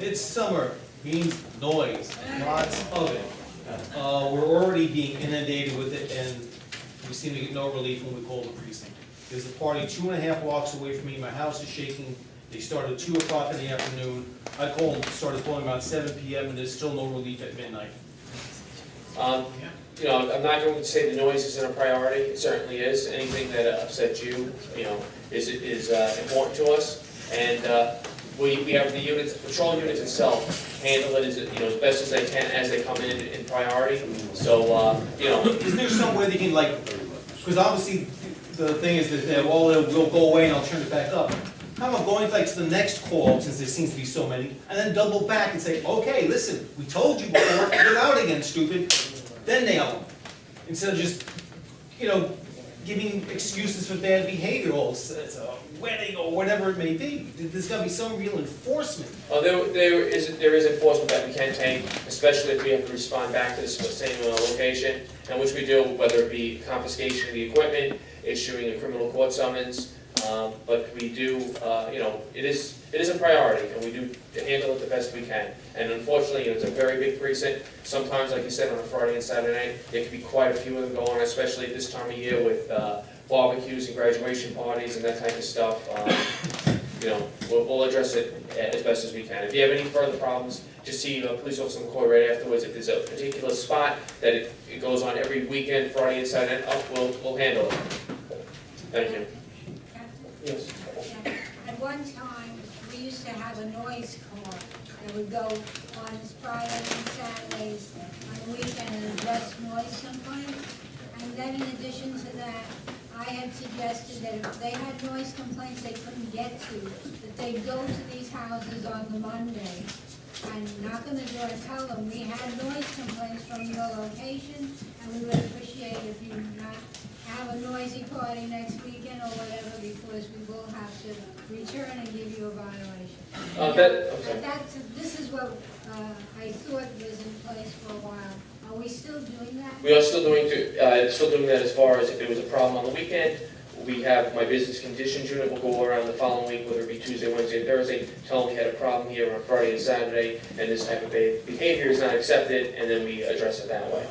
It's summer, means noise, lots of it. We're already being inundated with it, and we seem to get no relief when we call the precinct. There's a party 2.5 blocks away from me, my house is shaking, they start at 2 o'clock in the afternoon. I started calling about 7 p.m. and there's still no relief at midnight. You know, I'm not going to say the noise isn't a priority. It certainly is. Anything that upsets you, you know, is important to us. And we have the units, patrol units itself, handle it as best as they can as they come in priority. So you know, is there some way they can because obviously the thing is that we'll go away and I'll turn it back up. How about going to the next call, since there seems to be so many, and then double back and say, okay, listen, we told you before, get out again, stupid. Then nail them. Instead of just, giving excuses for bad behavior, it's a wedding or whatever it may be. There's got to be some real enforcement. Oh, there is enforcement that we can take, especially if we have to respond back to the same location, and which we do, whether it be confiscation of the equipment, issuing a criminal court summons. But we do, it is a priority, and we do handle it the best we can. And unfortunately, it's a very big precinct. Sometimes, like you said, on a Friday and Saturday night, there can be quite a few of them going on, especially at this time of year with barbecues and graduation parties and that type of stuff. We'll address it as best as we can. If you have any further problems, just see a police officer in court right afterwards. If there's a particular spot that it goes on every weekend, Friday and Saturday, we'll handle it. Thank you. Yes. At one time, we used to have a noise car that would go on Fridays and Saturdays on the weekend and address noise complaints. And then in addition to that, I had suggested that if they had noise complaints they couldn't get to, that they'd go to these houses on the Monday and knock on the door and tell them we had noise complaints from your location, and we would appreciate if you not have a noisy party next weekend or whatever, because we will have to return and give you a violation. This is what I thought was in place for a while. Are we still doing that? We are still doing that as far as if there was a problem on the weekend. We have my business conditions unit will go around the following week, whether it be Tuesday, Wednesday, and Thursday, tell them we had a problem here on Friday and Saturday, and this type of behavior is not accepted, and then we address it that way.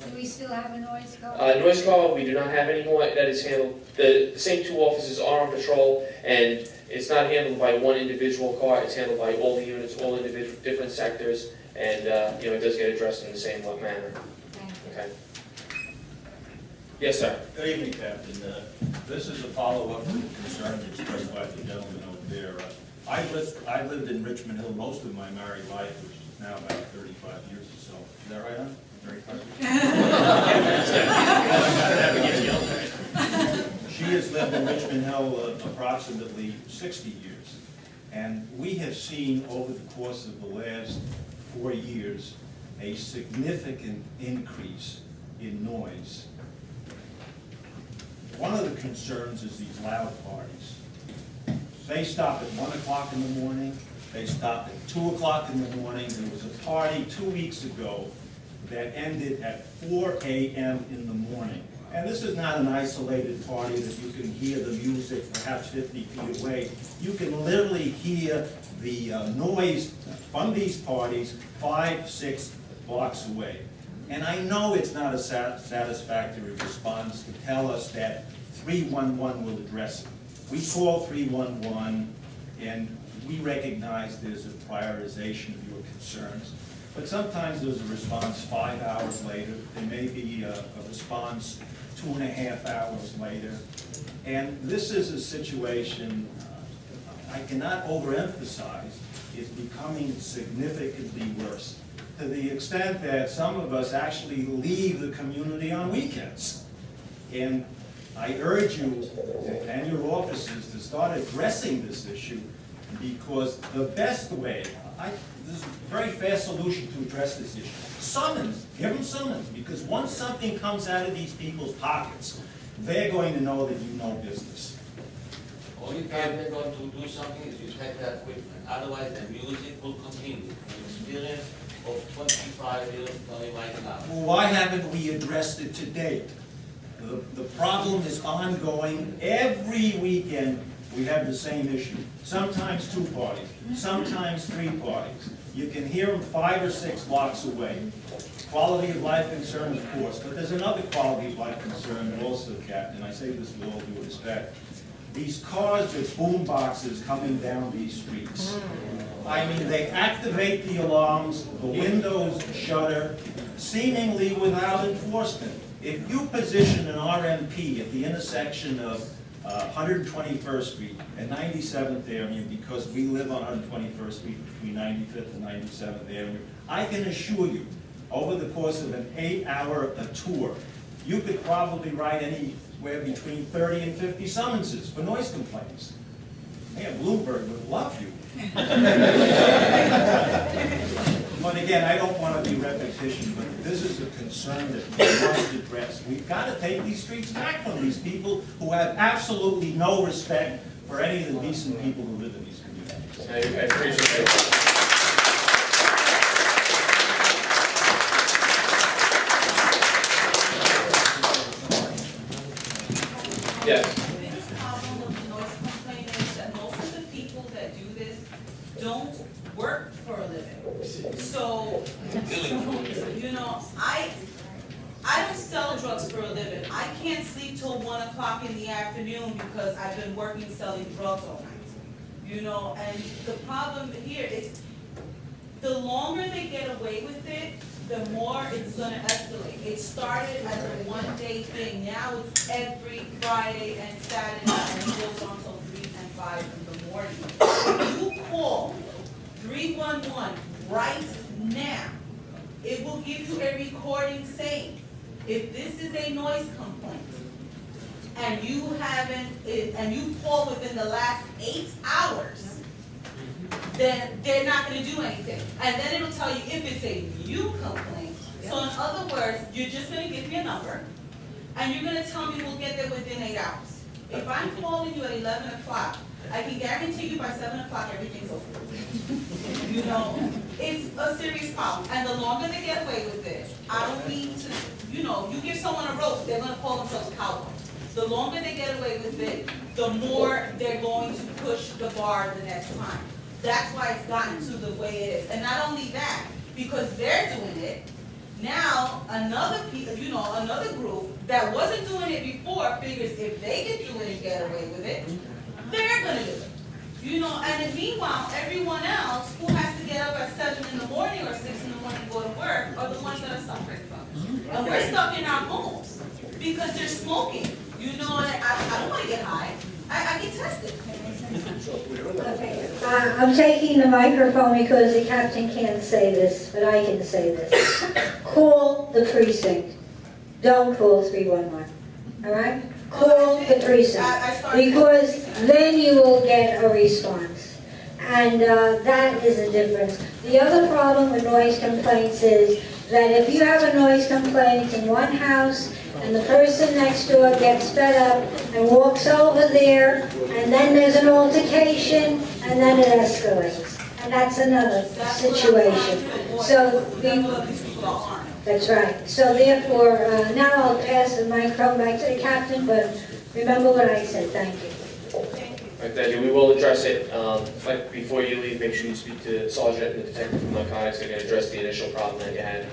Do we still have a noise call? Noise call, we do not have anymore. That is handled, the same 2 officers are on patrol, and it's not handled by one individual car, it's handled by all the units, all individual different sectors, and it does get addressed in the same manner. Okay. Yes, sir. Good evening, Captain. This is a follow-up to the concerns expressed by the gentleman over there. I lived in Richmond Hill most of my married life, which is now about 35 years or so. Is that right, hon? 35? She has lived in Richmond Hill approximately 60 years. And we have seen over the course of the last 4 years a significant increase in noise. One of the concerns is these loud parties. They stop at 1 o'clock in the morning, they stop at 2 o'clock in the morning. There was a party 2 weeks ago that ended at 4 a.m. in the morning. And this is not an isolated party that you can hear the music perhaps 50 feet away. You can literally hear the noise from these parties 5, 6 blocks away. And I know it's not a satisfactory response to tell us that 311 will address it. We call 311 and we recognize there's a prioritization of your concerns. But sometimes there's a response 5 hours later. There may be a response 2.5 hours later. And this is a situation I cannot overemphasize is becoming significantly worse, to the extent that some of us actually leave the community on weekends. And I urge you and your officers to start addressing this issue, because the best way, there's a very fast solution to address this issue. Summons, give them summons, because once something comes out of these people's pockets, they're going to know that you know business. Only time they're going to do something is you take that equipment. Otherwise, the music will continue. The experience of 25 years going right now. Well, why haven't we addressed it to date? The problem is ongoing. Every weekend, we have the same issue. Sometimes 2 parties, sometimes 3 parties. You can hear them 5 or 6 blocks away. Quality of life concern, of course, but there's another quality of life concern also, Captain, I say this with all due respect. These cars with boom boxes coming down these streets. I mean, they activate the alarms, the windows shutter, seemingly without enforcement. If you position an RMP at the intersection of 121st Street and 97th Avenue, because we live on 121st Street between 95th and 97th Avenue, I can assure you, over the course of an 8-hour tour, you could probably write anywhere between 30 and 50 summonses for noise complaints. Man, Bloomberg would love you. But again, I don't want to be repetition, but this is a concern that we must address. We've got to take these streets back from these people who have absolutely no respect for any of the decent people who live in these communities. I appreciate it. Yes. The biggest problem with the noise complaint is that most of the people that do this don't work for a living. So, you know, I don't sell drugs for a living. I can't sleep till 1 o'clock in the afternoon because I've been working selling drugs all night. You know, and the problem here is the longer they get away with it, the more it's gonna escalate. It started as a one-day thing, now it's every Friday and Saturday, and it goes on till 3 and 5 in the morning. If you call 311 right now, it will give you a recording saying, if this is a noise complaint, and you haven't, and you called within the last 8 hours, then they're not gonna do anything. And then it'll tell you if it's a new complaint. So in other words, you're just gonna give me a number, and you're gonna tell me we'll get there within 8 hours. If I'm calling you at 11 o'clock, I can guarantee you by 7 o'clock, everything's over. You know, it's a serious problem. And the longer they get away with it, I don't mean to, you know, you give someone a rope, they're gonna call themselves cowboys. The longer they get away with it, the more they're going to push the bar the next time. That's why it's gotten to the way it is. And not only that, because they're doing it, now another group that wasn't doing it before figures if they can do it and get away with it, they're gonna do it. You know, and meanwhile, everyone else who has to get up at 7 in the morning or 6 in the morning to go to work are the ones that are suffering from it. And we're stuck in our homes because they're smoking. You know, and I don't wanna get high. I get tested. Okay, I'm taking the microphone because the captain can't say this, but I can say this. Call the precinct. Don't call 311. All right? Call the precinct. Because then you will get a response. And that is the difference. The other problem with noise complaints is that if you have a noise complaint in one house, and the person next door gets fed up and walks over there, and then there's an altercation, and then it escalates. And that's another situation. So, that's right. So therefore, now I'll pass the microphone back to the captain, but remember what I said. Thank you. Right, thank you. We will address it, but before you leave, make sure you speak to Sergeant and the detective from narcotics. They're going to address the initial problem that you had.